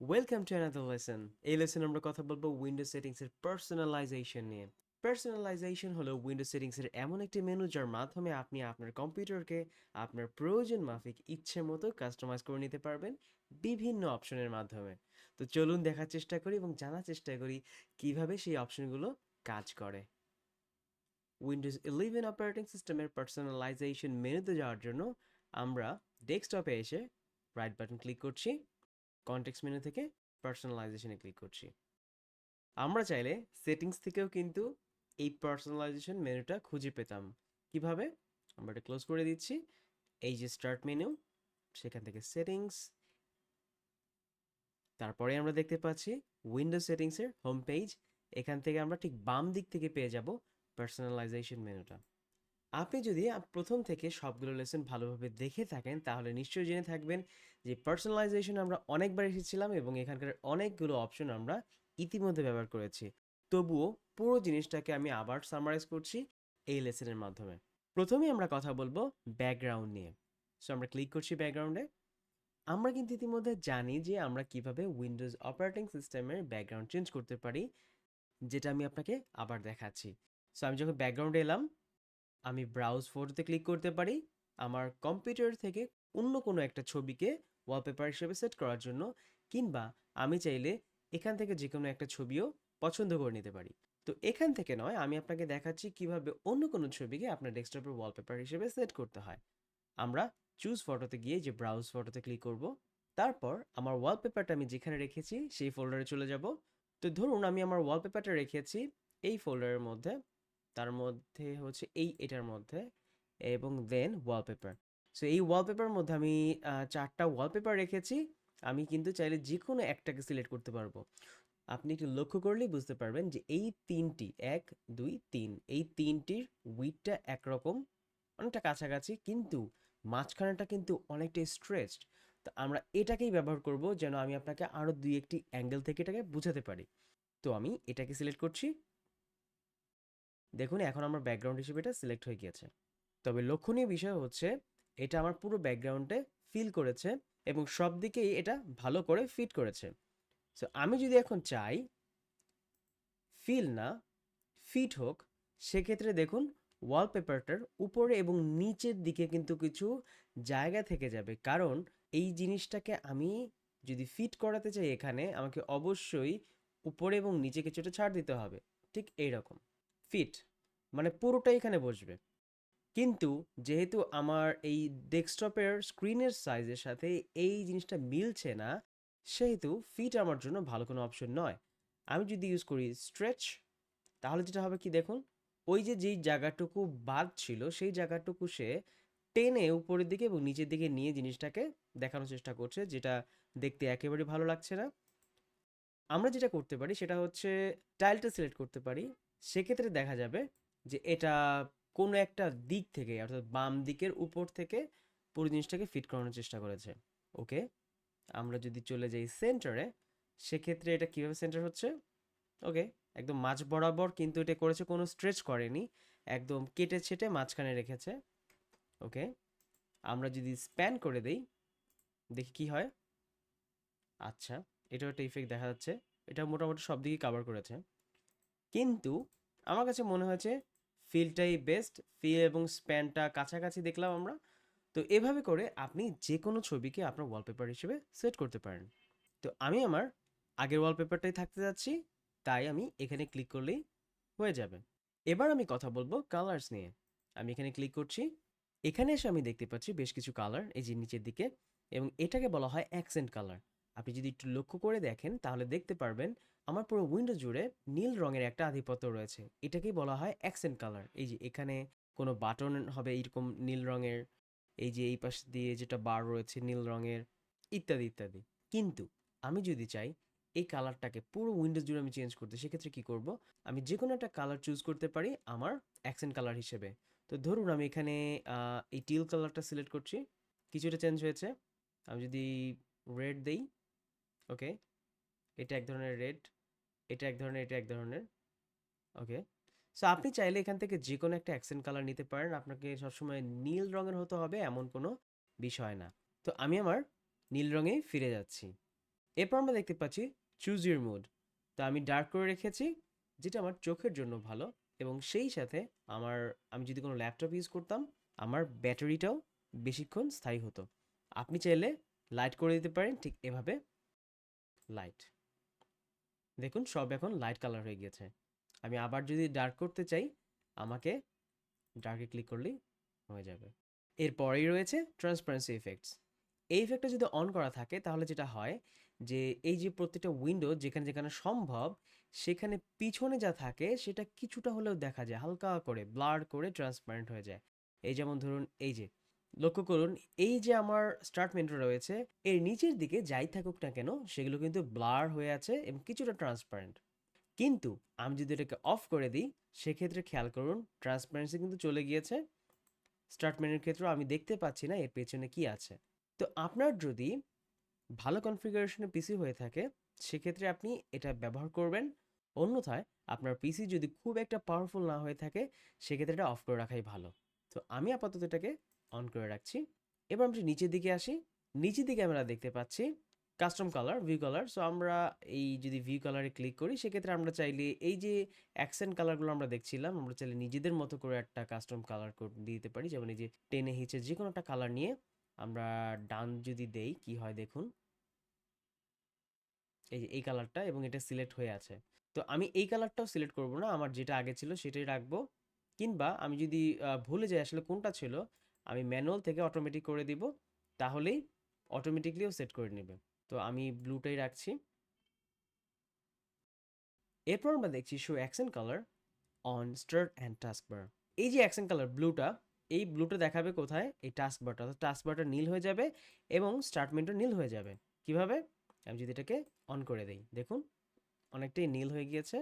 Welcome to another lesson. এই লেসনে আমরা কথা বলবো উইন্ডোজ সেটিংসের পার্সোনালাইজেশন নিয়ে। পার্সোনালাইজেশন হলো উইন্ডোজ সেটিংসের এমন একটি মেনু যার মাধ্যমে আপনি আপনার কম্পিউটারকে আপনার প্রয়োজন মাফিক ইচ্ছে মতো কাস্টমাইজ করে নিতে পারবেন বিভিন্ন অপশনের মাধ্যমে। তো চলুন দেখার চেষ্টা করি এবং জানার চেষ্টা করি কিভাবে সেই অপশনগুলো কাজ করে। উইন্ডোজ 11 অপারেটিং সিস্টেমের পার্সোনালাইজেশন মেনুতে যাওয়ার জন্য আমরা ডেস্কটপে এসে রাইট বাটন ক্লিক করছি, কনটেক্সট মেনু থেকে পার্সোনালাইজেশনে ক্লিক করছি। আমরা চাইলে সেটিংস থেকেও কিন্তু এই পার্সোনালাইজেশন মেনুটা খুঁজে পেতাম। কিভাবে? আমরা এটা ক্লোজ করে দিচ্ছি। এই যে স্টার্ট মেনু, সেখান থেকে সেটিংস, তারপরে আমরা দেখতে পাচ্ছি উইন্ডোজ সেটিংসের হোম পেজ। এখান থেকে আমরা ঠিক বাম দিক থেকে পেয়ে যাব পার্সোনালাইজেশন মেনুটা। আপনি যদি প্রথম থেকে সবগুলো লেসন ভালোভাবে দেখে থাকেন তাহলে নিশ্চয়ই জেনে থাকবেন যে পার্সোনালাইজেশন আমরা অনেকবার এসেছিলাম এবং এখানকার অনেকগুলো অপশন আমরা ইতিমধ্যে ব্যবহার করেছি। তবুও পুরো জিনিসটাকে আমি আবার সামারাইজ করছি এই লেসনের মাধ্যমে। প্রথমেই আমরা কথা বলবো ব্যাকগ্রাউন্ড নিয়ে। সো আমরা ক্লিক করছি ব্যাকগ্রাউন্ডে। আমরা কিন্তু ইতিমধ্যে জানি যে আমরা কিভাবে উইন্ডোজ অপারেটিং সিস্টেমের ব্যাকগ্রাউন্ড চেঞ্জ করতে পারি, যেটা আমি আপনাকে আবার দেখাচ্ছি। সো আমি যখন ব্যাকগ্রাউন্ডে এলাম, আমি ব্রাউজ ফটোতে ক্লিক করতে পারি আমার কম্পিউটার থেকে অন্য কোনো একটা ছবিকে ওয়ালপেপার হিসেবে সেট করার জন্য, কিংবা আমি চাইলে এখান থেকে যে কোনো একটা ছবিও পছন্দ করে নিতে পারি। তো এখান থেকে নয়, আমি আপনাকে দেখাচ্ছি কিভাবে অন্য কোনো ছবিকে আপনার ডেস্কটপের ওয়ালপেপার হিসেবে সেট করতে হয়। আমরা চুজ ফটোতে গিয়ে যে ব্রাউজ ফটোতে ক্লিক করব, তারপর আমার ওয়ালপেপারটা আমি যেখানে রেখেছি সেই ফোল্ডারে চলে যাব। তো ধরুন আমি আমার ওয়ালপেপারটা রেখেছি এই ফোল্ডারের মধ্যে, তার মধ্যে হচ্ছে এটার মধ্যে, এবং দেন ওয়ালপেপার। সো এই ওয়ালপেপার মধ্যে আমি 4টা ওয়ালপেপার রেখেছি। আমি কিন্তু চাইলে যে কোনো একটাকে সিলেক্ট করতে পারবো। আপনি একটু লক্ষ্য করলেই বুঝতে পারবেন যে এই তিনটি, 1 2 3, এই তিনটির উইডথটা একরকম, অনেকটা কাছাকাছি, কিন্তু মাঝখানেটা কিন্তু অনেকটা স্ট্রেচড। তো আমরা এটাকেই ব্যবহার করব যেন আমি আপনাকে আরও দুই একটি অ্যাঙ্গেল থেকে এটাকে বুঝাতে পারি। তো আমি এটাকে সিলেক্ট করছি। দেখুন এখন আমার ব্যাকগ্রাউন্ড হিসেবে এটা সিলেক্ট হয়ে গিয়েছে। তবে লক্ষণীয় বিষয় হচ্ছে এটা আমার পুরো ব্যাকগ্রাউন্ডে ফিল করেছে এবং সব দিকেই এটা ভালো করে ফিট করেছে। সো আমি যদি এখন চাই ফিল না, ফিট হোক, সেক্ষেত্রে দেখুন ওয়ালপেপারটার উপরে এবং নিচের দিকে কিন্তু কিছু জায়গা থেকে যাবে, কারণ এই জিনিসটাকে আমি যদি ফিট করাতে চাই এখানে আমাকে অবশ্যই উপরে এবং নিচে কিছুটা ছাড় দিতে হবে। ঠিক এইরকম ফিট মানে পুরোটাই এখানে বসবে। কিন্তু যেহেতু আমার এই ডেস্কটপের স্ক্রিনের সাইজের সাথে এই জিনিসটা মিলছে না, সেহেতু ফিট আমার জন্য ভালো কোনো অপশন নয়। আমি যদি ইউজ করি স্ট্রেচ, তাহলে যেটা হবে কি দেখুন, ওই যে যেই জায়গাটুকু বাদ ছিল সেই জায়গাটুকু সে টেনে উপরের দিকে এবং নিচের দিকে নিয়ে জিনিসটাকে দেখানোর চেষ্টা করছে, যেটা দেখতে একেবারে ভালো লাগছে না। আমরা যেটা করতে পারি সেটা হচ্ছে টাইলটা সিলেক্ট করতে পারি। সেক্ষেত্রে দেখা যাবে যে এটা কোনো একটা দিক থেকে, অর্থাৎ বাম দিকের উপর থেকে পুরো জিনিসটাকে ফিট করানোর চেষ্টা করেছে। ওকে, আমরা যদি চলে যাই সেন্টারে, সেক্ষেত্রে এটা কিভাবে সেন্টার হচ্ছে? ওকে, একদম মাঝ বরাবর কিন্তু এটা করেছে, কোনো স্ট্রেচ করেনি, একদম কেটে ছেটে মাঝখানে রেখেছে। ওকে, আমরা যদি স্প্যান করে দেই দেখি কি হয়। আচ্ছা, এটাও একটা ইফেক্ট দেখা যাচ্ছে। এটা মোটামুটি সব দিকেই কভার করেছে, কিন্তু আমার কাছে মনে হয়েছে ফিলটাই বেস্ট। ফিল এবং স্প্যানটা কাছাকাছি দেখলাম আমরা। তো এভাবে করে আপনি যে কোনো ছবিকে আপনার ওয়ালপেপার হিসেবে সেট করতে পারেন। তো আমি আমার আগের ওয়ালপেপারটাই থাকতে যাচ্ছি, তাই আমি এখানে ক্লিক করলেই হয়ে যাবে। এবার আমি কথা বলবো কালার্স নিয়ে। আমি এখানে ক্লিক করছি। এখানে এসে আমি দেখতে পাচ্ছি বেশ কিছু কালার এই যে নিচের দিকে, এবং এটাকে বলা হয় অ্যাকসেন্ট কালার। আপনি যদি একটু লক্ষ্য করে দেখেন তাহলে দেখতে পারবেন আমার পুরো উইন্ডো জুড়ে নীল রঙের একটা আধিপত্য রয়েছে। এটাকেই বলা হয় অ্যাকসেন্ট কালার। এই যে এখানে কোনো বাটন হবে এরকম নীল রঙের, এই যে এই পাশ দিয়ে যেটা বার রয়েছে নীল রঙের, ইত্যাদি ইত্যাদি। কিন্তু আমি যদি চাই এই কালারটাকে পুরো উইন্ডোজ জুড়ে আমি চেঞ্জ করতে, সেক্ষেত্রে কি করব? আমি যে কোনো একটা কালার চুজ করতে পারি আমার অ্যাকসেন্ট কালার হিসেবে। তো ধরুন আমি এখানে এই টিল কালারটা সিলেক্ট করছি, কিছুটা চেঞ্জ হয়েছে। আমি যদি রেড দেই, ওকে, এটা এক ধরনের রেড, এটা এক ধরনের, এটা এক ধরনের। ওকে, সো আপনি চাইলে এখান থেকে যে কোনো একটা অ্যাকসেন্ট কালার নিতে পারেন, আপনাকে সবসময় নীল রঙের হতে হবে এমন কোনো বিষয় না। তো আমি আমার নীল রঙেই ফিরে যাচ্ছি। এরপর আমরা দেখতে পাচ্ছি চুজ ইউর মুড। তো আমি ডার্ক করে রেখেছি, যেটা আমার চোখের জন্য ভালো, এবং সেই সাথে আমি যদি কোনো ল্যাপটপ ইউজ করতাম, আমার ব্যাটারিটাও বেশিক্ষণ স্থায়ী হতো। আপনি চাইলে লাইট করে দিতে পারেন, ঠিক এভাবে লাইট। দেখুন সব এখন লাইট কালার হয়ে গেছে। আমি আবার যদি ডার্ক করতে চাই, আমাকে ডার্কে ক্লিক করলেই হয়ে যাবে। এরপরেই রয়েছে ট্রান্সপারেন্সি ইফেক্টস। এই ইফেক্টটা যদি অন করা থাকে তাহলে যেটা হয় যে এই যে প্রত্যেকটা উইন্ডো যেখানে যেখানে সম্ভব সেখানে পিছনে যা থাকে সেটা কিছুটা হলেও দেখা যায়, হালকা করে ব্লার করে ট্রান্সপারেন্ট হয়ে যায়। এই যেমন ধরুন, এই যে লক্ষ্য করুন, এই যে আমার স্টার্ট মেনুটা রয়েছে এর নিচের দিকে যাই থাকুক না কেন সেগুলো কিন্তু ব্লার হয়ে আছে এবং কিছুটা ট্রান্সপারেন্ট। কিন্তু আমি যদি এটাকে অফ করে দিই সেক্ষেত্রে খেয়াল করুন ট্রান্সপারেন্সি কিন্তু চলে গিয়েছে। স্টার্ট মেনুর ক্ষেত্রেও আমি দেখতে পাচ্ছি না এর পেছনে কি আছে। তো আপনার যদি ভালো কনফিগারেশনের পিসি হয়ে থাকে সেক্ষেত্রে আপনি এটা ব্যবহার করবেন। অন্যথায় আপনার পিসি যদি খুব একটা পাওয়ারফুল না হয়ে থাকে সেক্ষেত্রে এটা অফ করে রাখাই ভালো। তো আমি আপাতত এটাকে অন করে রাখছি। এবার আমরা নিচের দিকে আসি। নিচের দিকে আমরা দেখতে পাচ্ছি custom colour, view colour. So আমরা এই যদি ভিউ কালারে ক্লিক করি সেক্ষেত্রে আমরা চাইলে এই যে অ্যাকসেন্ট কালারগুলো আমরা দেখছিলাম, আমরা চাইলে নিজেদের মতো করে একটা কাস্টম কালার কোড দিয়ে দিতে পারি। যেমন এই যে টেনে হিচে যে কোনো একটা কালার নিয়ে আমরা ডান যদি দেই কি হয় দেখুন, এই যে এই কালারটা, এবং এটা সিলেক্ট হয়ে আছে। তো আমি এই কালারটাও সিলেক্ট করব না, আমার যেটা আগে ছিল সেটাই রাখবো। কিংবা আমি যদি ভুলে যাই আসলে কোনটা ছিল, আমি ম্যানুয়াল থেকে অটোমেটিক করে দিব, তাহলেই অটোমেটিকলিও সেট করে নেবে। তো আমি ব্লুটাই রাখছি। এরপর আমরা দেখছি show accent colour on start and taskbar. এই যে অ্যাকসেন্ট কালার ব্লুটা, এই ব্লুটা দেখাবে কোথায়? এই টাস্কবারটা, অর্থাৎ টাস্কবারটা নীল হয়ে যাবে এবং স্টার্ট মেনুটা নীল হয়ে যাবে। কিভাবে? আমি যদি এটাকে অন করে দেই দেখুন অনেকটাই নীল হয়ে গিয়েছে,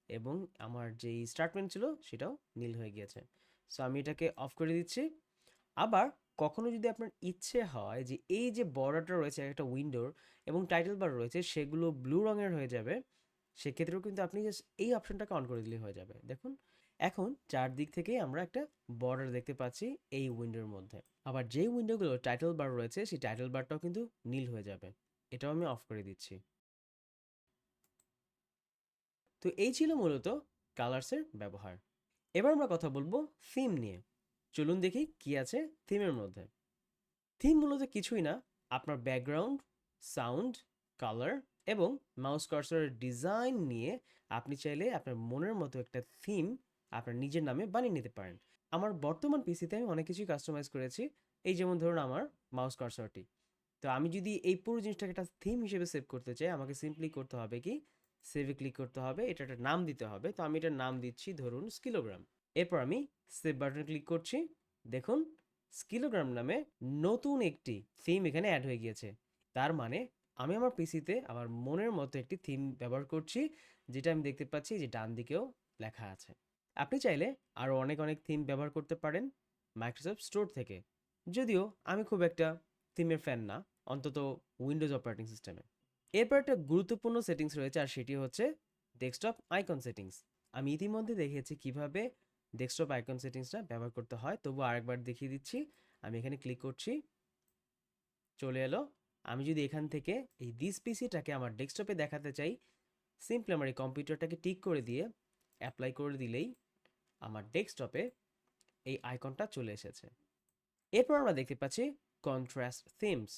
এবং আমার যেই স্টার্ট মেনু ছিল সেটাও নীল হয়ে গিয়েছে। সো আমি এটাকে অফ করে দিচ্ছি। আবার কখনো যদি আপনার ইচ্ছে হয় যে এই যে বর্ডারটা রয়েছে একটা উইন্ডোর এবং টাইটেল বার রয়েছে সেগুলো ব্লু রঙের হয়ে যাবে, সেক্ষেত্রেও কিন্তু আপনি জাস্ট এই অপশনটাকে অন করে দিলেই হয়ে যাবে। দেখুন এখন চারদিক থেকেই আমরা একটা বর্ডার দেখতে পাচ্ছি এই উইন্ডোর মধ্যে। আবার যেই উইন্ডোগুলো টাইটেল বার রয়েছে সেই টাইটেল বারটাও কিন্তু নীল হয়ে যাবে। এটাও আমি অফ করে দিচ্ছি। তো এই ছিল মূলত কালার্সের ব্যবহার। এবার আমরা কথা বলবো থিম নিয়ে। চলুন দেখি কি আছে থিমের মধ্যে। থিম মূলত কিছুই না, আপনার ব্যাকগ্রাউন্ড, সাউন্ড, কালার এবং মাউস কার্সরের ডিজাইন নিয়ে আপনি চাইলে আপনার মনের মতো একটা থিম আপনার নিজের নামে বানিয়ে নিতে পারেন। আমার বর্তমান পিসিতে আমি অনেক কিছুই কাস্টমাইজ করেছি। এই যেমন ধরুন আমার মাউস কার্সরটি। তো আমি যদি এই পুরো জিনিসটাকে একটা থিম হিসেবে সেভ করতে চাই আমাকে সিম্পলি করতে হবে কি, সেভে ক্লিক করতে হবে, এটা একটা নাম দিতে হবে। তো আমি এটার নাম দিচ্ছি ধরুন স্কিলোগ্রাম। এরপর আমি সেভ বাটনে ক্লিক করছি। দেখুন স্কিলোগ্রাম নামে নতুন একটি থিম এখানে অ্যাড হয়ে গিয়েছে। তার মানে আমি আমার পিসিতে আমার মনের মতো একটি থিম ব্যবহার করছি, যেটা আমি দেখতে পাচ্ছি যে ডান দিকেও লেখা আছে। আপনি চাইলে আরও অনেক অনেক থিম ব্যবহার করতে পারেন মাইক্রোসফট স্টোর থেকে, যদিও আমি খুব একটা থিমের ফ্যান না, অন্তত উইন্ডোজ অপারেটিং সিস্টেমে। এরপর একটা গুরুত্বপূর্ণ সেটিংস রয়েছে, আর সেটি হচ্ছে ডেস্কটপ আইকন সেটিংস। আমি ইতিমধ্যে দেখেছি কিভাবে ডেস্কটপ আইকন সেটিংসটা ব্যবহার করতে হয়, তবু আরেকবার দেখিয়ে দিচ্ছি। আমি এখানে ক্লিক করছি, চলে এলো। আমি যদি এখান থেকে এই দিস পিসিটাকে আমার ডেস্কটপে দেখাতে চাই, সিম্পলি আমার এই কম্পিউটারটাকে টিক করে দিয়ে অ্যাপ্লাই করে দিলেই আমার ডেস্কটপে এই আইকনটা চলে এসেছে। এরপর আমরা দেখতে পাচ্ছি কন্ট্রাস্ট থিমস।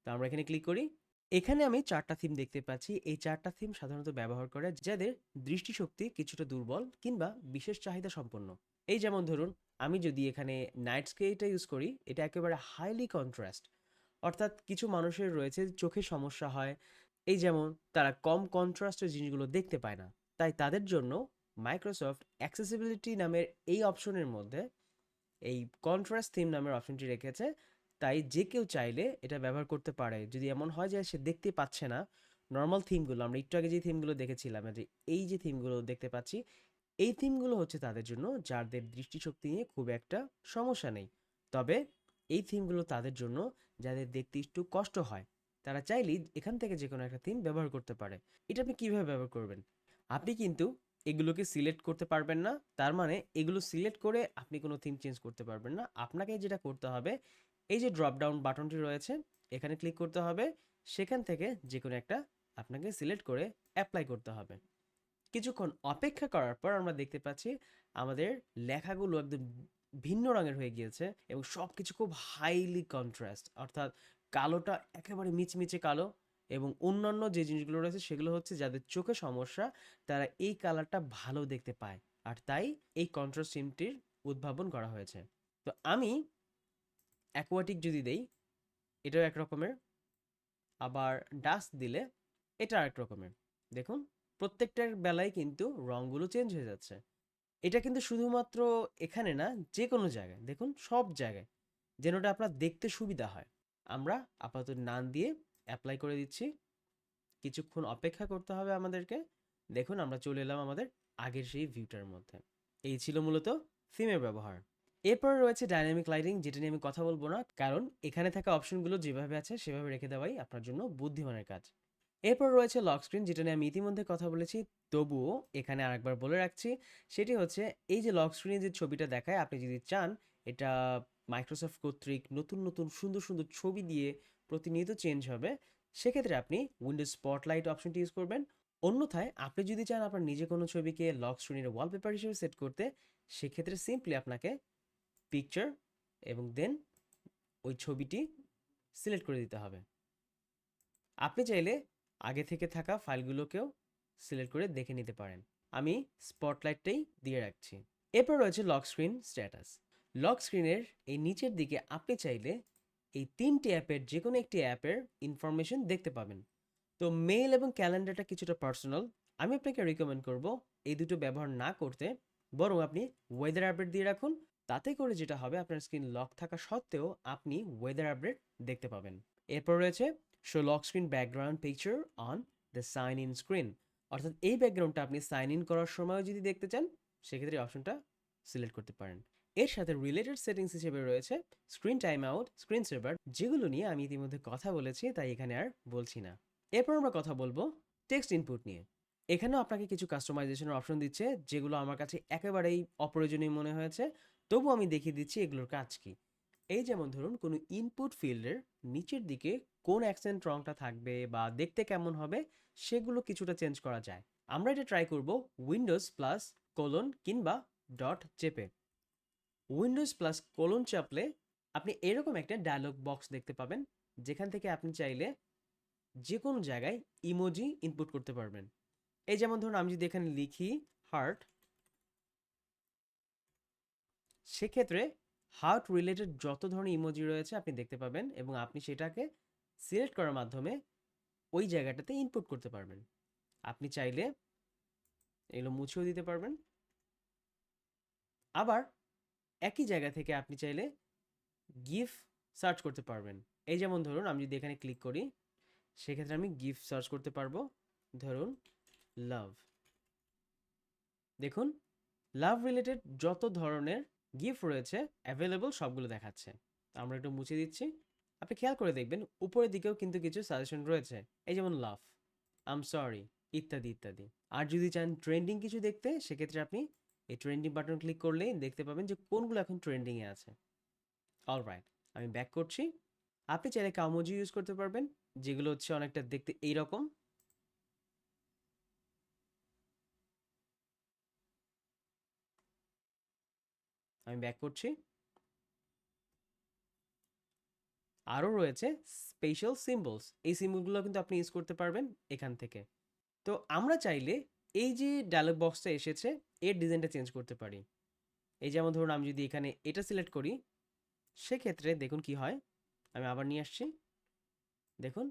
তো আমরা এখানে ক্লিক করি। এখানে আমি চারটা থিম দেখতে পাচ্ছি। এই চারটা থিম সাধারণত ব্যবহার করে যাদের দৃষ্টিশক্তি কিছুটা দুর্বল কিংবা বিশেষ চাহিদা সম্পন্ন। এই যেমন ধরুন আমি যদি এখানে নাইট স্কেটা ইউজ করি, এটা একেবারে হাইলি কন্ট্রাস্ট, অর্থাৎ কিছু মানুষের রয়েছে চোখের সমস্যা হয়, এই যেমন তারা কম কন্ট্রাস্টের জিনিসগুলো দেখতে পায় না, তাই তাদের জন্য মাইক্রোসফট অ্যাক্সেসিবিলিটি নামের এই অপশনের মধ্যে এই কন্ট্রাস্ট থিম নামের অপশনটি রেখেছে। তাই যে কেউ চাইলে এটা ব্যবহার করতে পারে যদি এমন হয় যে সে দেখতে পাচ্ছে না নর্মাল থিমগুলো, আমরা একটু আগে যে থিমগুলো দেখেছিলাম, যে এই যে থিমগুলো দেখতে পাচ্ছি এই থিমগুলো হচ্ছে তাদের জন্য যাদের দৃষ্টিশক্তি নিয়ে খুব একটা সমস্যা নেই। তবে এই থিমগুলো তাদের জন্য যাদের দেখতে একটু কষ্ট হয়, তারা চাইলেই এখান থেকে যে কোনো একটা থিম ব্যবহার করতে পারে। এটা আপনি কিভাবে ব্যবহার করবেন? আপনি কিন্তু এগুলোকে সিলেক্ট করতে পারবেন না, তার মানে এগুলো সিলেক্ট করে আপনি কোনো থিম চেঞ্জ করতে পারবেন না। আপনাকে যেটা করতে হবে, এই যে ড্রপ ডাউন বাটনটি রয়েছে এখানে ক্লিক করতে হবে, সেখান থেকে যে কোনো একটা আপনাকে সিলেক্ট করে অ্যাপ্লাই করতে হবে। কিছুক্ষণ অপেক্ষা করার পর আমরা দেখতে পাচ্ছি আমাদের লেখাগুলো একদম ভিন্ন রঙের হয়ে গিয়েছে এবং সব কিছু খুব হাইলি কন্ট্রাস্ট, অর্থাৎ কালোটা একেবারে মিচমিচে কালো এবং অন্যান্য যে জিনিসগুলো রয়েছে সেগুলো হচ্ছে যাদের চোখে সমস্যা তারা এই কালারটা ভালো দেখতে পায়, আর তাই এই কন্ট্রাস্ট সিমটির উদ্ভাবন করা হয়েছে। তো আমি অ্যাকোয়াটিক যদি দেই এটাও এক রকমের, আবার ডাস্ট দিলে এটা আরেক রকমের। দেখুন প্রত্যেকটার বেলায় কিন্তু রঙগুলো চেঞ্জ হয়ে যাচ্ছে। এটা কিন্তু শুধুমাত্র এখানে না, যে কোনো জায়গায় দেখুন, সব জায়গায় যেন ওটা আপনার দেখতে সুবিধা হয়। আমরা আপাতত নান দিয়ে অ্যাপ্লাই করে দিচ্ছি, কিছুক্ষণ অপেক্ষা করতে হবে আমাদেরকে। দেখুন আমরা চলে এলাম আমাদের আগের সেই ভিউটার মধ্যে। এই ছিল মূলত থিমের ব্যবহার। এরপর রয়েছে ডাইনামিক লাইটিং, যেটা নিয়ে আমি কথা বলবো না, কারণ এখানে থাকা অপশনগুলো যেভাবে আছে সেভাবে রেখে দেওয়াই আপনার জন্য বুদ্ধিমানের কাজ। এরপর রয়েছে লক স্ক্রিন, যেটা নিয়ে আমি ইতিমধ্যে কথা বলেছি, তবুও এখানে আরেকবার বলে রাখছি। সেটি হচ্ছে এই যে লক স্ক্রিনে যে ছবিটা দেখায়, আপনি যদি চান এটা মাইক্রোসফট কর্তৃক নতুন নতুন সুন্দর সুন্দর ছবি দিয়ে প্রতিনিয়ত চেঞ্জ হবে, সেক্ষেত্রে আপনি উইন্ডোজ স্পটলাইট অপশনটি ইউজ করবেন। অন্যথায় আপনি যদি চান আপনার নিজে কোনো ছবিকে লক স্ক্রিনের ওয়ালপেপার হিসেবে সেট করতে, সেক্ষেত্রে সিম্পলি আপনাকে পিকচার এবং দেন ওই ছবিটি সিলেক্ট করে দিতে হবে। আপনি চাইলে আগে থেকে থাকা ফাইলগুলোকেও সিলেক্ট করে দেখে নিতে পারেন। আমি স্পটলাইটটাই দিয়ে রাখছি। এরপর রয়েছে লক স্ক্রিন স্ট্যাটাস। লক স্ক্রিনের এই নিচের দিকে আপনি চাইলে এই 3টি অ্যাপের যে কোনো একটি অ্যাপের ইনফরমেশন দেখতে পাবেন। তো মেইল এবং ক্যালেন্ডারটা কিছুটা পার্সোনাল, আমি আপনাকে রিকমেন্ড করব এই দুটো ব্যবহার না করতে, বরং আপনি ওয়েদার আপডেট দিয়ে রাখুন। তাতে করে যেটা হবে, আপনার স্ক্রিন লক থাকা সত্ত্বেও আপনি ওয়েদার আপডেট দেখতে পাবেন। এরপর রয়েছে show lock screen background picture on the sign in screen, অর্থাৎ এই ব্যাকগ্রাউন্ডটা আপনি সাইন ইন করার সময়ও যদি দেখতে চান সেক্ষেত্রে অপশনটা সিলেক্ট করতে পারেন। এর সাথে রিলেটেড সেটিংস হিসেবে রয়েছে screen time out, screen saver, যেগুলো নিয়ে আমি ইতিমধ্যে কথা বলেছি, তাই এখানে আর বলছি না। এরপর আমরা কথা বলবো টেক্সট ইনপুট নিয়ে। এখানেও আপনাকে কিছু কাস্টমাইজেশনের অপশন দিচ্ছে, যেগুলো আমার কাছে একেবারেই অপ্রয়োজনীয় মনে হয়েছে, তবু আমি দেখিয়ে দিচ্ছি এগুলোর কাজ কি। এই যেমন ধরুন কোনো ইনপুট ফিল্ডের নিচের দিকে কোন অ্যাকসেন্ট রংটা থাকবে বা দেখতে কেমন হবে সেগুলো কিছুটা চেঞ্জ করা যায়। আমরা এটা ট্রাই করব উইন্ডোজ প্লাস কোলন কিংবা ডট চেপে। উইন্ডোজ প্লাস কোলন চাপলে আপনি এরকম একটা ডায়লগ বক্স দেখতে পাবেন, যেখান থেকে আপনি চাইলে যে কোনো জায়গায় ইমোজি ইনপুট করতে পারবেন। এই যেমন ধরুন আমি যদি এখানে লিখি হার্ট, সেক্ষেত্রে হার্ট রিলেটেড যত ধরনের ইমোজি রয়েছে আপনি দেখতে পাবেন এবং আপনি সেটাকে সিলেক্ট করার মাধ্যমে ওই জায়গাটাতে ইনপুট করতে পারবেন। আপনি চাইলে এগুলো মুছেও দিতে পারবেন, আবার একই জায়গা থেকে আপনি চাইলে গিফ সার্চ করতে পারবেন। এই যেমন ধরুন আমি যদি এখানে ক্লিক করি সেক্ষেত্রে আমি গিফ সার্চ করতে পারবো, ধরুন লাভ। দেখুন লাভ রিলেটেড যত ধরনের গিফট রয়েছে অ্যাভেলেবল সবগুলো দেখাচ্ছে। তো আমরা একটু মুছে দিচ্ছি। আপনি খেয়াল করে দেখবেন উপরের দিকেও কিন্তু কিছু সাজেশন রয়েছে, এই যেমন লাভ, আম সরি, ইত্যাদি ইত্যাদি। আর যদি চান ট্রেন্ডিং কিছু দেখতে, সেক্ষেত্রে আপনি এই ট্রেন্ডিং বাটন ক্লিক করলেই দেখতে পাবেন যে কোনগুলো এখন ট্রেন্ডিংয়ে আছে। অলরাইট, আমি ব্যাক করছি। আপনি চাইলে কামোজি ইউজ করতে পারবেন, যেগুলো হচ্ছে অনেকটা দেখতে এইরকম। আমি ব্যাক করছি। আরও রয়েছে স্পেশাল সিম্বলস, এই সিম্বলগুলো কিন্তু আপনি ইউজ করতে পারবেন এখান থেকে। তো আমরা চাইলে এই যে ডায়লগ বক্সটা এসেছে এর ডিজাইনটা চেঞ্জ করতে পারি। এই যেমন ধরুন আমি যদি এখানে এটা সিলেক্ট করি সেক্ষেত্রে দেখুন কি হয়। আমি আবার নিয়ে আসছি, দেখুন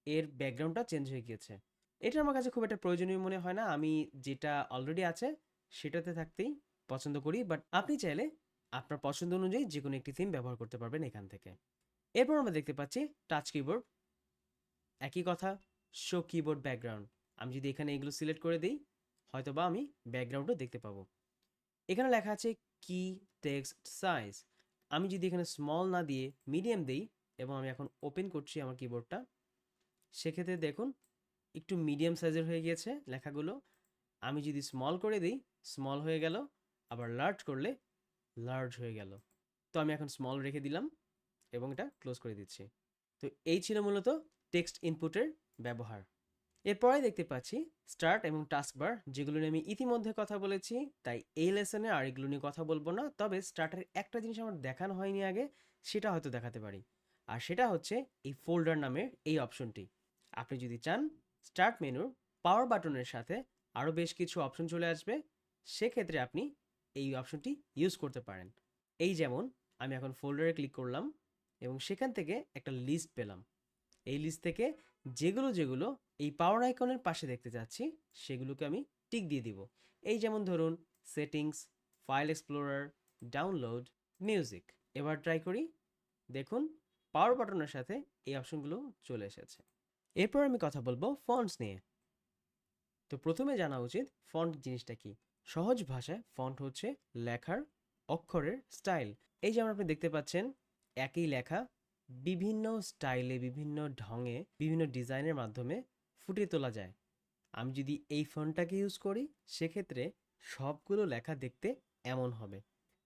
এর ব্যাকগ্রাউন্ডটা চেঞ্জ হয়ে গিয়েছে। এটা আমার কাছে খুব একটা প্রয়োজনীয় মনে হয় না, আমি যেটা অলরেডি আছে সেটাতে থাকতেই পছন্দ করি, বাট আপনি চাইলে আপনার পছন্দ অনুযায়ী যে কোনো একটি থিম ব্যবহার করতে পারবেন এখান থেকে। এরপর আমরা দেখতে পাচ্ছি টাচ কিবোর্ড, একই কথা, শো কিবোর্ড ব্যাকগ্রাউন্ড। আমি যদি এখানে এগুলো সিলেক্ট করে দিই হয়তো বা আমি ব্যাকগ্রাউন্ডও দেখতে পাবো। এখানে লেখা আছে কি টেক্সট সাইজ। আমি যদি এখানে স্মল না দিয়ে মিডিয়াম দিই এবং আমি এখন ওপেন করছি আমার কিবোর্ডটা, সেক্ষেত্রে দেখুন একটু মিডিয়াম সাইজের হয়ে গিয়েছে লেখাগুলো। আমি যদি স্মল করে দিই স্মল হয়ে গেল, আবার লার্জ করলে লার্জ হয়ে গেল। তো আমি এখন স্মল রেখে দিলাম এবং এটা ক্লোজ করে দিচ্ছি। তো এই ছিল মূলত টেক্সট ইনপুটের ব্যবহার। এরপরে দেখতে পাচ্ছি স্টার্ট এবং টাস্কবার, যেগুলো নিয়ে আমি ইতিমধ্যে কথা বলেছি, তাই এই লেসনে আর এগুলো নিয়ে কথা বলবো না। তবে স্টার্টের একটা জিনিস আমার দেখানো হয়নি আগে, সেটা হয়তো দেখাতে পারি। আর সেটা হচ্ছে এই ফোল্ডার নামের এই অপশনটি। আপনি যদি চান স্টার্ট মেনুর পাওয়ার বাটনের সাথে আরও বেশ কিছু অপশন চলে আসবে, সেক্ষেত্রে আপনি এই অপশনটি ইউজ করতে পারেন। এই যেমন আমি এখন ফোল্ডারে ক্লিক করলাম এবং সেখান থেকে একটা লিস্ট পেলাম। এই লিস্ট থেকে যেগুলো যেগুলো এই পাওয়ার আইকনের পাশে দেখতে চাচ্ছি সেগুলোকে আমি টিক দিয়ে দিব। এই যেমন ধরুন settings, file explorer, download, music. এবার ট্রাই করি। দেখুন পাওয়ার বাটনের সাথে এই অপশনগুলো চলে এসেছে। এরপর আমি কথা বলবো ফন্টস নিয়ে। তো প্রথমে জানা উচিত ফন্ট জিনিসটা কি। সহজ ভাষায় ফন্ট হচ্ছে লেখার অক্ষরের স্টাইল। এই যেমন আপনি দেখতে পাচ্ছেন একই লেখা বিভিন্ন স্টাইলে, বিভিন্ন ঢঙে, বিভিন্ন ডিজাইনের মাধ্যমে ফুটিয়ে তোলা যায়। আমি যদি এই ফন্টটাকে ইউজ করি সেক্ষেত্রে সবগুলো লেখা দেখতে এমন হবে।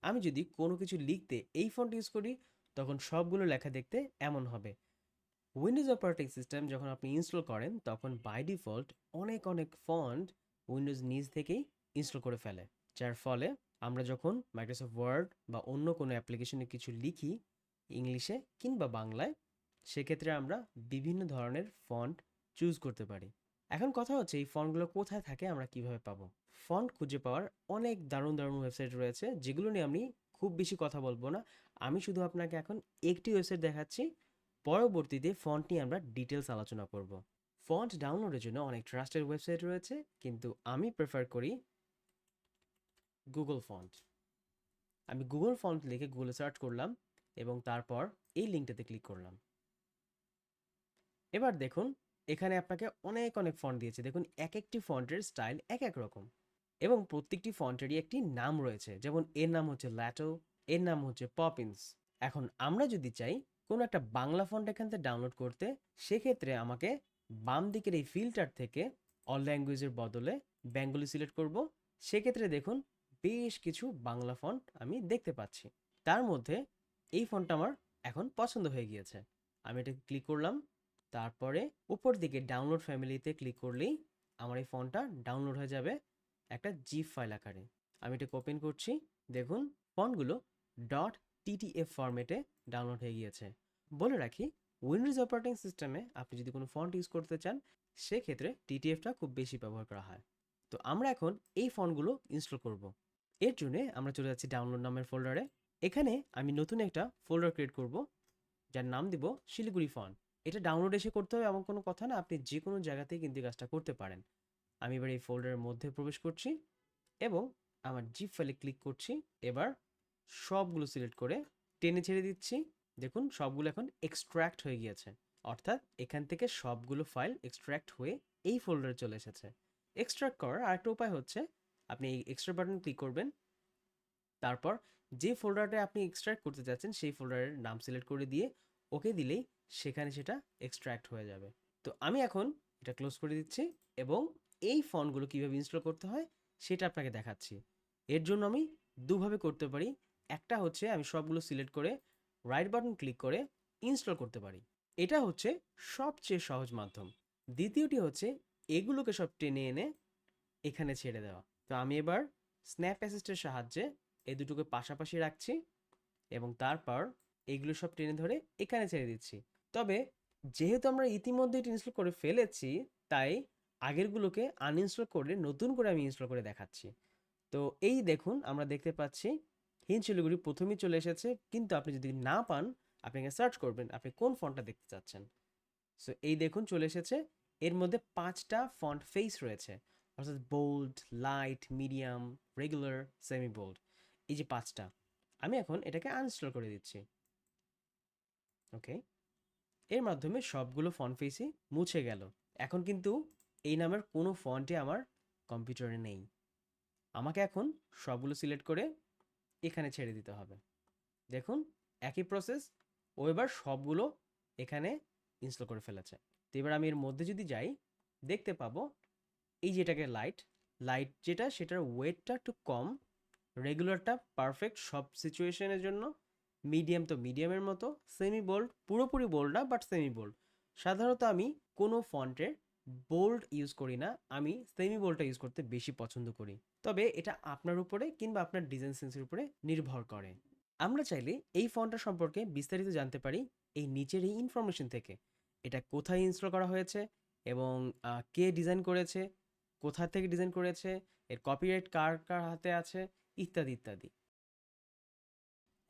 আমি যদি কোনো কিছু লিখতে এই ফন্ট ইউজ করি তখন সবগুলো লেখা দেখতে এমন হবে। উইন্ডোজ অপারেটিং সিস্টেম যখন আপনি ইনস্টল করেন তখন বাই ডিফল্ট অনেক অনেক ফন্ট উইন্ডোজ নিজ থেকেই ইনস্টল করে ফেলে, যার ফলে আমরা যখন মাইক্রোসফট ওয়ার্ড বা অন্য কোনো অ্যাপ্লিকেশনে কিছু লিখি ইংলিশে কিংবা বাংলায়, সেক্ষেত্রে আমরা বিভিন্ন ধরনের ফন্ট চুজ করতে পারি। এখন কথা হচ্ছে এই ফন্টগুলো কোথায় থাকে, আমরা কিভাবে পাবো। ফন্ট খুঁজে পাওয়ার অনেক দারুণ দারুণ ওয়েবসাইট রয়েছে, যেগুলো নিয়ে আমি খুব বেশি কথা বলবো না। আমি শুধু আপনাকে এখন একটি ওয়েবসাইট দেখাচ্ছি, পরবর্তীতে ফন্ট নিয়ে আমরা ডিটেলস আলোচনা করব। ফন্ট ডাউনলোডের জন্য অনেক ট্রাস্টেড ওয়েবসাইট রয়েছে, কিন্তু আমি প্রেফার করি গুগল ফন্ট। আমি গুগল ফন্ট লিখে গুগলে সার্চ করলাম এবং তারপর এই লিঙ্কটাতে ক্লিক করলাম। এবার দেখুন এখানে আপনাকে অনেক অনেক ফন্ট দিয়েছে। দেখুন এক একটি ফন্টের স্টাইল এক এক রকম এবং প্রত্যেকটি ফন্টেরই একটি নাম রয়েছে। যেমন এর নাম হচ্ছে ল্যাটো, এর নাম হচ্ছে পপিন্স। এখন আমরা যদি চাই কোনো একটা বাংলা ফন্ট এখান থেকে ডাউনলোড করতে, সেক্ষেত্রে আমাকে বাম দিকের এই ফিল্টার থেকে অল ল্যাঙ্গুয়েজের বদলে বেঙ্গলি সিলেক্ট করব। সেক্ষেত্রে দেখুন বেশ কিছু বাংলা ফন্ট আমি দেখতে পাচ্ছি। তার মধ্যে এই ফন্টটা আমার এখন পছন্দ হয়ে গিয়েছে। আমি এটাকে ক্লিক করলাম, তারপরে উপর দিকে ডাউনলোড ফ্যামিলিতে ক্লিক করলেই আমার এই ফন্টটা ডাউনলোড হয়ে যাবে একটা জিপ ফাইল আকারে। আমি এটাকে ওপেন করছি। দেখুন ফন্টগুলো .ttf ফরম্যাটে ডাউনলোড হয়ে গিয়েছে। বলে রাখি উইন্ডোজ অপারেটিং সিস্টেমে আপনি যদি কোনো ফন্ট ইউজ করতে চান সেক্ষেত্রে টিটিএফটা খুব বেশি ব্যবহার করা হয়। তো আমরা এখন এই ফন্টগুলো ইনস্টল করব। এর জন্য আমরা চলে যাচ্ছি ডাউনলোড নামের ফোল্ডারে। এখানে আমি নতুন একটা ফোল্ডার ক্রিয়েট করব, যার নাম দিব শিলিগুড়ি ফন্ট। এটা ডাউনলোড এসে করতে হবে এমন কোনো কথা না, আপনি যে কোনো জায়গাতেই কিন্তু কাজটা করতে পারেন। আমি এবার এই ফোল্ডারের মধ্যে প্রবেশ করছি এবং আমার জিপ ফাইলে ক্লিক করছি। এবার সবগুলো সিলেক্ট করে টেনে ছেড়ে দিচ্ছি। দেখুন সবগুলো এখন এক্সট্র্যাক্ট হয়ে গিয়েছে, অর্থাৎ এখান থেকে সবগুলো ফাইল এক্সট্র্যাক্ট হয়ে এই ফোল্ডারে চলে এসেছে। এক্সট্র্যাক্ট করার আরেকটা উপায় হচ্ছে আপনি এই এক্সট্রা বাটন ক্লিক করবেন, তারপর যে ফোল্ডারটা আপনি এক্সট্র্যাক্ট করতে চাচ্ছেন সেই ফোল্ডারের নাম সিলেক্ট করে দিয়ে ওকে দিলেই সেখানে সেটা এক্সট্র্যাক্ট হয়ে যাবে। তো আমি এখন এটা ক্লোজ করে দিচ্ছি এবং এই ফন্টগুলো কীভাবে ইনস্টল করতে হয় সেটা আপনাকে দেখাচ্ছি। এর জন্য আমি দুভাবে করতে পারি। একটা হচ্ছে আমি সবগুলো সিলেক্ট করে রাইট বাটন ক্লিক করে ইনস্টল করতে পারি, এটা হচ্ছে সবচেয়ে সহজ মাধ্যম। দ্বিতীয়টি হচ্ছে এগুলোকে সব টেনে এনে এখানে ছেড়ে দেওয়া। তো আমি এবার স্ন্যাপ অ্যাসিস্টের সাহায্যে এই দুটোকে পাশাপাশি রাখছি এবং তারপর এইগুলো সব টেনে ধরে এখানে ছেড়ে দিচ্ছি। তবে যেহেতু আমরা ইতিমধ্যে এটা ইনস্টল করে ফেলেছি, তাই আগেরগুলোকে আনইনস্টল করে নতুন করে আমি ইনস্টল করে দেখাচ্ছি। তো এই দেখুন আমরা দেখতে পাচ্ছি হিন্দ শিলিগুড়ি প্রথমেই চলে এসেছে, কিন্তু আপনি যদি না পান আপনি এখানে সার্চ করবেন আপনি কোন ফন্টটা দেখতে চাচ্ছেন। সো এই দেখুন চলে এসেছে। এর মধ্যে 5টা ফন্ট ফেস রয়েছে, অর্থাৎ bold, light, medium, regular, semi bold. এই যে 5টা, আমি এখন এটাকে আনইনস্টল করে দিচ্ছি। ওকে, এর মাধ্যমে সবগুলো ফন্ট ফেসই মুছে গেল। এখন কিন্তু এই নামের কোনো ফন্টই আমার কম্পিউটারে নেই। আমাকে এখন সবগুলো সিলেক্ট করে এখানে ছেড়ে দিতে হবে। দেখুন একই প্রসেস, ও এবার সবগুলো এখানে ইনস্টল করে ফেলেছে। তো এবার আমি এর মধ্যে যদি যাই দেখতে পাবো এই যেটাকে লাইট, লাইট যেটা সেটার ওয়েটটা একটু কম, রেগুলারটা পারফেক্ট সব সিচুয়েশনের জন্য, মিডিয়াম তো মিডিয়ামের মতো, সেমি বোল্ড পুরোপুরি বোল্ড না বাট সেমি বোল্ড, সাধারণত আমি কোনো ফন্টের বোল্ড ইউজ করি না, আমি সেমি বোল্ডটা ইউজ করতে বেশি পছন্দ করি। তবে এটা আপনার উপরে কিংবা আপনার ডিজাইন সেন্সের উপরে নির্ভর করে। আমরা চাইলে এই ফন্টটা সম্পর্কে বিস্তারিত জানতে পারি এই নিচের এই ইনফরমেশন থেকে। এটা কোথায় ইনস্টল করা হয়েছে এবং কে ডিজাইন করেছে, কোথা থেকে ডিজাইন করেছে, এর কপিরাইট কার কার হাতে আছে, ইত্যাদি ইত্যাদি।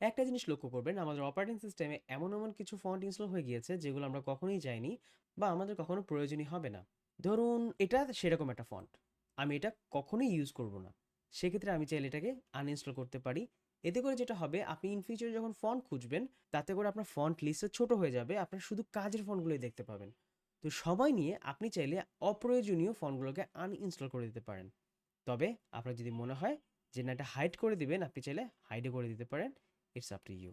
একটা জিনিস লক্ষ্য করবেন, আমাদের অপারেটিং সিস্টেমে এমন এমন কিছু ফন্ট ইনস্টল হয়ে গিয়েছে যেগুলো আমরা কখনোই চাইনি বা আমাদের কখনো প্রয়োজনই হবে না। ধরুন এটা সেরকম একটা ফন্ট, আমি এটা কখনোই ইউজ করব না। সেক্ষেত্রে আমি চাইলে এটাকে আনইনস্টল করতে পারি। এতে করে যেটা হবে, আপনি ইন ফিউচারে যখন ফন্ট খুঁজবেন, তাতে করে আপনার ফন্ট লিস্টে ছোট হয়ে যাবে, আপনার শুধু কাজের ফন্টগুলোই দেখতে পাবেন। তো সময় নিয়ে আপনি চাইলে অপ্রয়োজনীয় ফন্টগুলোকে আনইনস্টল করে দিতে পারেন। তবে আপনার যদি মনে হয় যে না, এটা হাইড করে দিবেন, আপনি চাইলে হাইডও করে দিতে পারেন। It's up to you.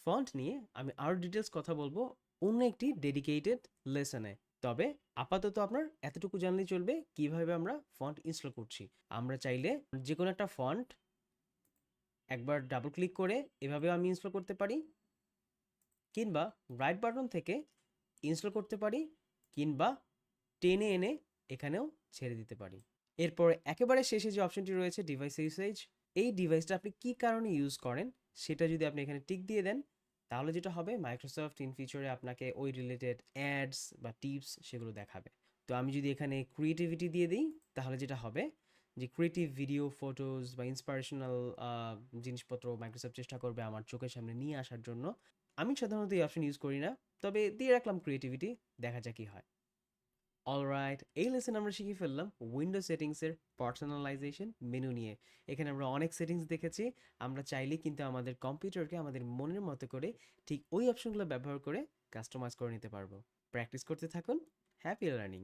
Font নিয়ে আমি আরও ডিটেলস কথা বলবো অন্য একটি ডেডিকেটেড লেসনে। তবে আপাতত আপনার এতটুকু জানলেই চলবে কিভাবে আমরা ফন্ট ইনস্টল করছি। আমরা চাইলে যে কোনো একটা ফন্ট একবার ডাবল ক্লিক করে এভাবেও আমি ইনস্টল করতে পারি, কিংবা রাইট বাটন থেকে ইনস্টল করতে পারি, কিংবা টেনে এনে এখানেও ছেড়ে দিতে পারি। এরপর একেবারে শেষে যে অপশনটি রয়েছে ডিভাইস ইউসেজ, এই ডিভাইসটা আপনি কী কারণে ইউজ করেন সেটা যদি আপনি এখানে টিক দিয়ে দেন, তাহলে যেটা হবে, মাইক্রোসফট ইন ফিউচারে আপনাকে ওই রিলেটেড অ্যাডস বা টিপস সেগুলো দেখাবে। তো আমি যদি এখানে ক্রিয়েটিভিটি দিয়ে দিই, তাহলে যেটা হবে যে ক্রিয়েটিভ ভিডিও, ফটোজ বা ইন্সপিরেশনাল জিনিসপত্র মাইক্রোসফট চেষ্টা করবে আমার চোখের সামনে নিয়ে আসার জন্য। আমি সাধারণত এই অপশন ইউজ করি না, তবে দিয়ে রাখলাম ক্রিয়েটিভিটি, দেখা যাক কী হয়। অলরাইট, এই লেসন আমরা শিখে ফেললাম উইন্ডো সেটিংসের পার্সোনালাইজেশন মেনু নিয়ে। এখানে আমরা অনেক সেটিংস দেখেছি। আমরা চাইলে কিন্তু আমাদের কম্পিউটারকে আমাদের মনের মতো করে ঠিক ওই অপশনগুলো ব্যবহার করে কাস্টমাইজ করে নিতে পারবো। প্র্যাকটিস করতে থাকুন। Happy learning.